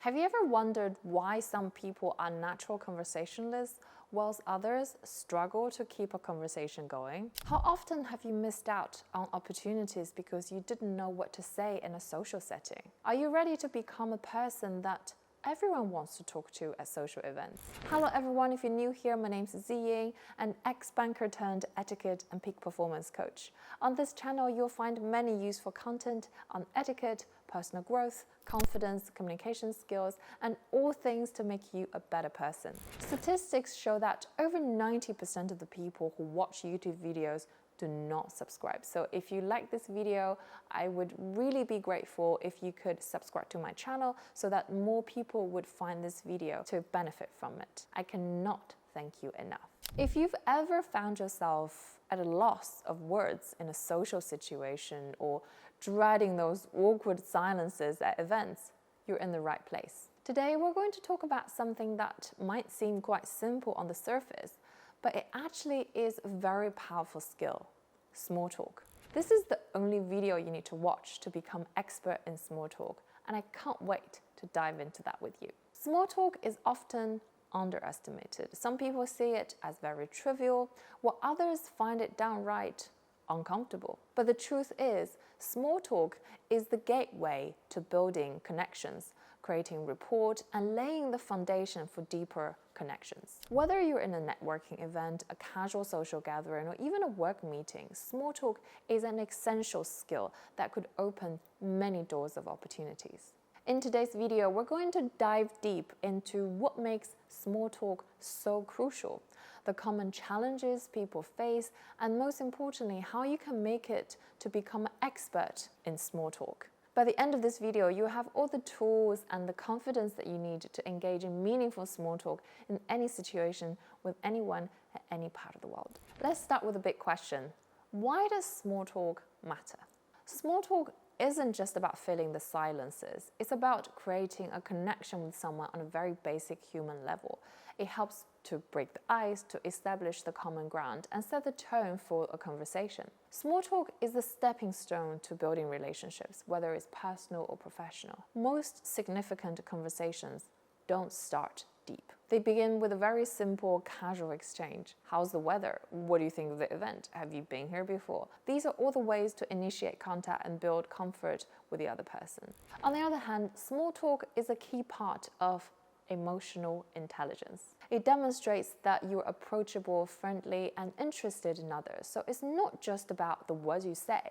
Have you ever wondered why some people are natural conversationalists whilst others struggle to keep a conversation going? How often have you missed out on opportunities because you didn't know what to say in a social setting? Are you ready to become a person that everyone wants to talk to at social events? Hello everyone, if you're new here, my name is Ziying, an ex-banker turned etiquette and peak performance coach. On this channel, you'll find many useful content on etiquette, personal growth, confidence, communication skills, and all things to make you a better person. Statistics show that over 90% of the people who watch YouTube videos do not subscribe. So if you like this video, I would really be grateful if you could subscribe to my channel so that more people would find this video to benefit from it. I cannot thank you enough. If you've ever found yourself at a loss of words in a social situation or dreading those awkward silences at events, you're in the right place. Today, we're going to talk about something that might seem quite simple on the surface, but it actually is a very powerful skill: small talk. This is the only video you need to watch to become expert in small talk, and I can't wait to dive into that with you. Small talk is often underestimated. Some people see it as very trivial, while others find it downright uncomfortable. But the truth is, small talk is the gateway to building connections, creating rapport, and laying the foundation for deeper connections. Whether you're in a networking event, a casual social gathering, or even a work meeting, small talk is an essential skill that could open many doors of opportunities. In today's video, we're going to dive deep into what makes small talk so crucial, the common challenges people face, and most importantly, how you can make it to become an expert in small talk. By the end of this video, you have all the tools and the confidence that you need to engage in meaningful small talk in any situation with anyone at any part of the world. Let's start with a big question. Why does small talk matter? Small talk isn't just about filling the silences. It's about creating a connection with someone on a very basic human level. It helps to break the ice, to establish the common ground, and set the tone for a conversation. Small talk is the stepping stone to building relationships, whether it's personal or professional. Most significant conversations don't start deep. They begin with a very simple, casual exchange. How's the weather? What do you think of the event? Have you been here before? These are all the ways to initiate contact and build comfort with the other person. On the other hand, small talk is a key part of emotional intelligence. It demonstrates that you're approachable, friendly, and interested in others. So it's not just about the words you say,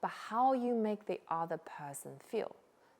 but how you make the other person feel.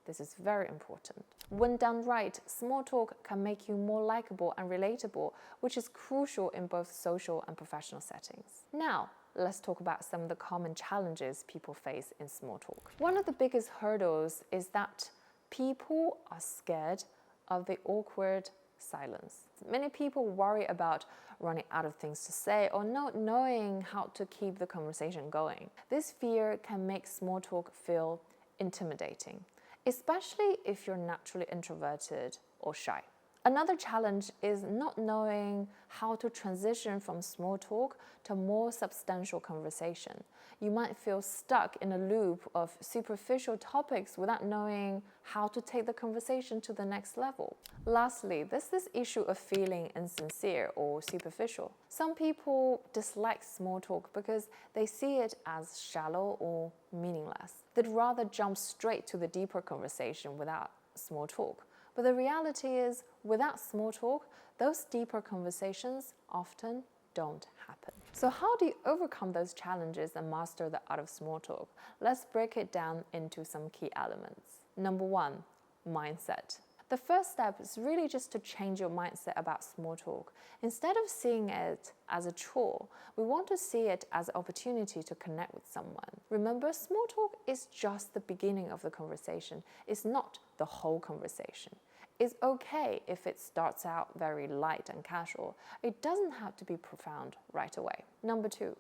This is very important. When done right, small talk can make you more likable and relatable, which is crucial in both social and professional settings. Now, let's talk about some of the common challenges people face in small talk. One of the biggest hurdles is that people are scared of the awkward silence. Many people worry about running out of things to say or not knowing how to keep the conversation going. This fear can make small talk feel intimidating, especially if you're naturally introverted or shy. Another challenge is not knowing how to transition from small talk to more substantial conversation. You might feel stuck in a loop of superficial topics without knowing how to take the conversation to the next level. Lastly, there's this issue of feeling insincere or superficial. Some people dislike small talk because they see it as shallow or meaningless. They'd rather jump straight to the deeper conversation without small talk. But the reality is, without small talk, those deeper conversations often don't happen. So how do you overcome those challenges and master the art of small talk? Let's break it down into some key elements. Number one, mindset. The first step is really just to change your mindset about small talk. Instead of seeing it as a chore, we want to see it as an opportunity to connect with someone. Remember, small talk is just the beginning of the conversation. It's not the whole conversation. It's okay if it starts out very light and casual. It doesn't have to be profound right away. Number two,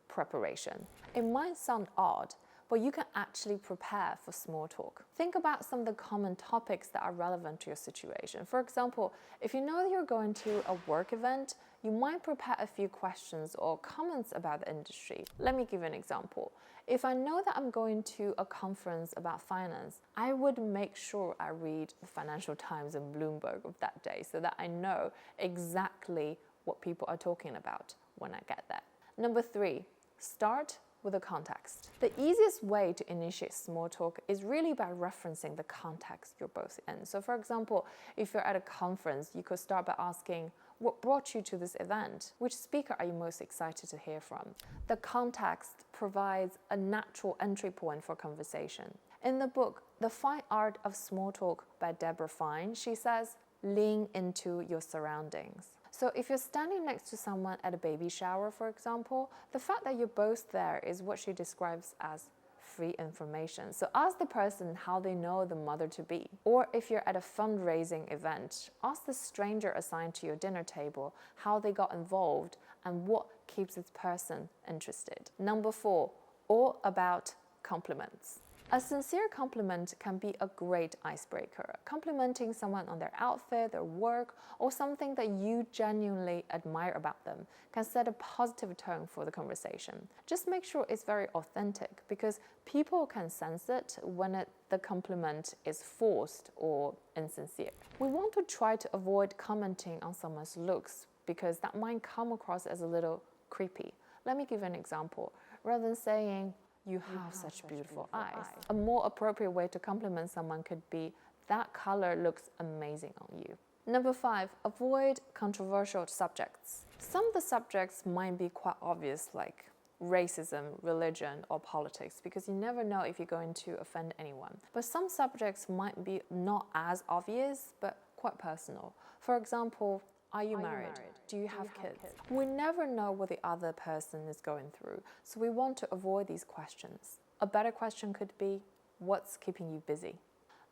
preparation. It might sound odd, but you can actually prepare for small talk. Think about some of the common topics that are relevant to your situation. For example, if you know that you're going to a work event, you might prepare a few questions or comments about the industry. Let me give you an example. If I know that I'm going to a conference about finance, I would make sure I read the Financial Times and Bloomberg of that day so that I know exactly what people are talking about when I get there. Number 3, start with a context. The easiest way to initiate small talk is really by referencing the context you're both in. So for example, if you're at a conference, you could start by asking, what brought you to this event? Which speaker are you most excited to hear from? The context provides a natural entry point for conversation. In the book, The Fine Art of Small Talk by Deborah Fine, she says, lean into your surroundings. So if you're standing next to someone at a baby shower, for example, the fact that you're both there is what she describes as free information. So ask the person how they know the mother-to-be. Or if you're at a fundraising event, ask the stranger assigned to your dinner table how they got involved and what keeps this person interested. Number 4, all about compliments. A sincere compliment can be a great icebreaker. Complimenting someone on their outfit, their work, or something that you genuinely admire about them can set a positive tone for the conversation. Just make sure it's very authentic because people can sense it when the compliment is forced or insincere. We want to try to avoid commenting on someone's looks because that might come across as a little creepy. Let me give you an example. Rather than saying, you have such beautiful eyes. A more appropriate way to compliment someone could be, that color looks amazing on you. Number 5, avoid controversial subjects. Some of the subjects might be quite obvious, like racism, religion, or politics, because you never know if you're going to offend anyone. But some subjects might be not as obvious, but quite personal. For example, are you married? Do you have kids? We never know what the other person is going through, so we want to avoid these questions. A better question could be, what's keeping you busy?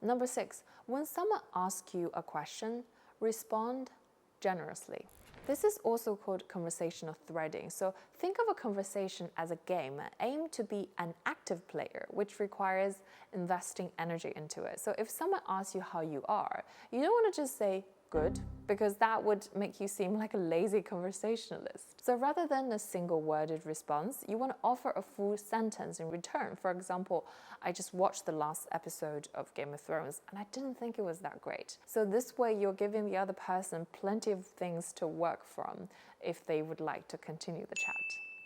Number 6, when someone asks you a question, respond generously. This is also called conversational threading. So think of a conversation as a game. Aim to be an active player, which requires investing energy into it. So if someone asks you how you are, you don't want to just say, good, because that would make you seem like a lazy conversationalist. So rather than a single worded response, you want to offer a full sentence in return. For example, I just watched the last episode of Game of Thrones and I didn't think it was that great. So this way you're giving the other person plenty of things to work from if they would like to continue the chat.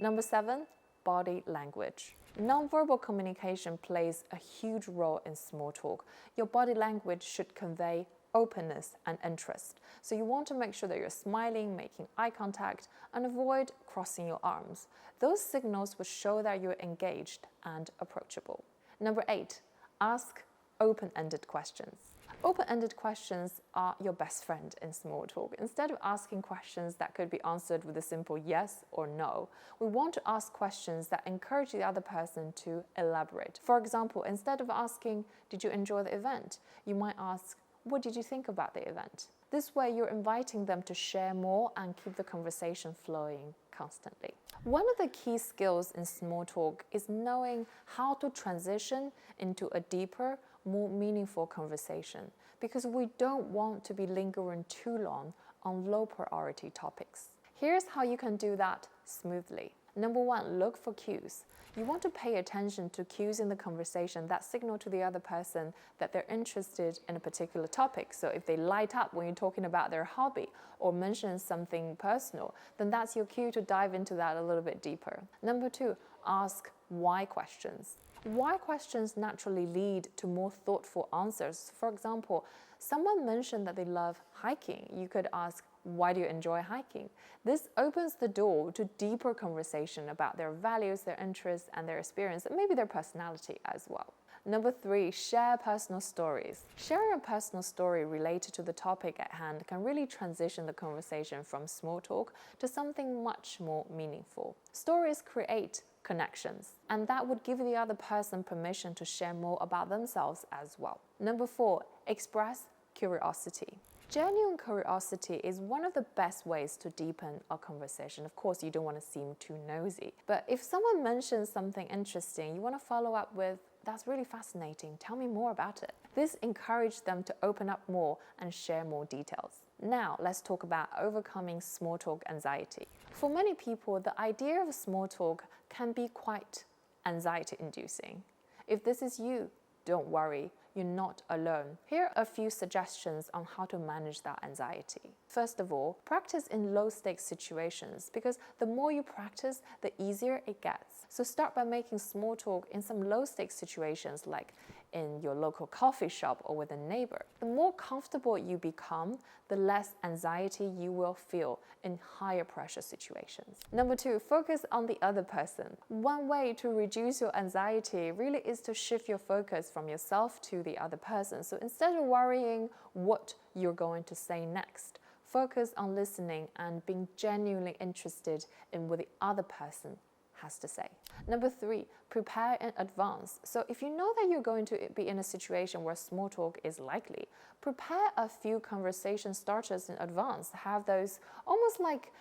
Number 7, body language. Nonverbal communication plays a huge role in small talk. Your body language should convey openness and interest. So you want to make sure that you're smiling, making eye contact, and avoid crossing your arms. Those signals will show that you're engaged and approachable. Number 8, ask open-ended questions. Open-ended questions are your best friend in small talk. Instead of asking questions that could be answered with a simple yes or no, we want to ask questions that encourage the other person to elaborate. For example, instead of asking, did you enjoy the event? You might ask, what did you think about the event? This way, you're inviting them to share more and keep the conversation flowing constantly. One of the key skills in small talk is knowing how to transition into a deeper, more meaningful conversation, because we don't want to be lingering too long on low priority topics. Here's how you can do that smoothly. Number 1, look for cues. You want to pay attention to cues in the conversation that signal to the other person that they're interested in a particular topic. So if they light up when you're talking about their hobby or mention something personal, then that's your cue to dive into that a little bit deeper. Number 2, ask why questions. Why questions naturally lead to more thoughtful answers. For example, someone mentioned that they love hiking. You could ask, why do you enjoy hiking? This opens the door to deeper conversation about their values, their interests, and their experience, and maybe their personality as well. Number 3, share personal stories. Sharing a personal story related to the topic at hand can really transition the conversation from small talk to something much more meaningful. Stories create connections, and that would give the other person permission to share more about themselves as well. Number 4, express curiosity. Genuine curiosity is one of the best ways to deepen a conversation. Of course, you don't want to seem too nosy, but if someone mentions something interesting, you want to follow up with, that's really fascinating, tell me more about it. This encourages them to open up more and share more details. Now, let's talk about overcoming small talk anxiety. For many people, the idea of small talk can be quite anxiety-inducing. If this is you, don't worry, you're not alone. Here are a few suggestions on how to manage that anxiety. First of all, practice in low-stakes situations, because the more you practice, the easier it gets. So start by making small talk in some low-stakes situations, like in your local coffee shop or with a neighbor. The more comfortable you become, the less anxiety you will feel in higher pressure situations. Number 2, focus on the other person. One way to reduce your anxiety really is to shift your focus from yourself to the other person. So instead of worrying what you're going to say next, focus on listening and being genuinely interested in what the other person has to say. Number 3, prepare in advance. So if you know that you're going to be in a situation where small talk is likely, prepare a few conversation starters in advance. Have those almost like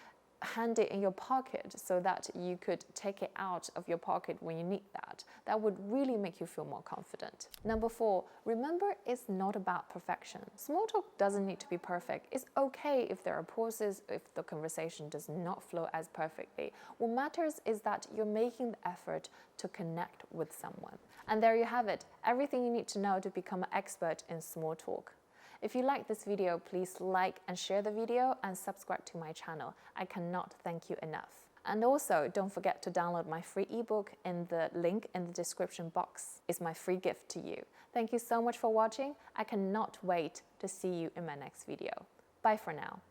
handy in your pocket so that you could take it out of your pocket when you need that. That would really make you feel more confident. Number 4, remember it's not about perfection. Small talk doesn't need to be perfect. It's okay if there are pauses, if the conversation does not flow as perfectly. What matters is that you're making the effort to connect with someone. And there you have it, everything you need to know to become an expert in small talk. If you like this video, please like and share the video and subscribe to my channel. I cannot thank you enough. And also, don't forget to download my free ebook in the link in the description box. It's my free gift to you. Thank you so much for watching. I cannot wait to see you in my next video. Bye for now.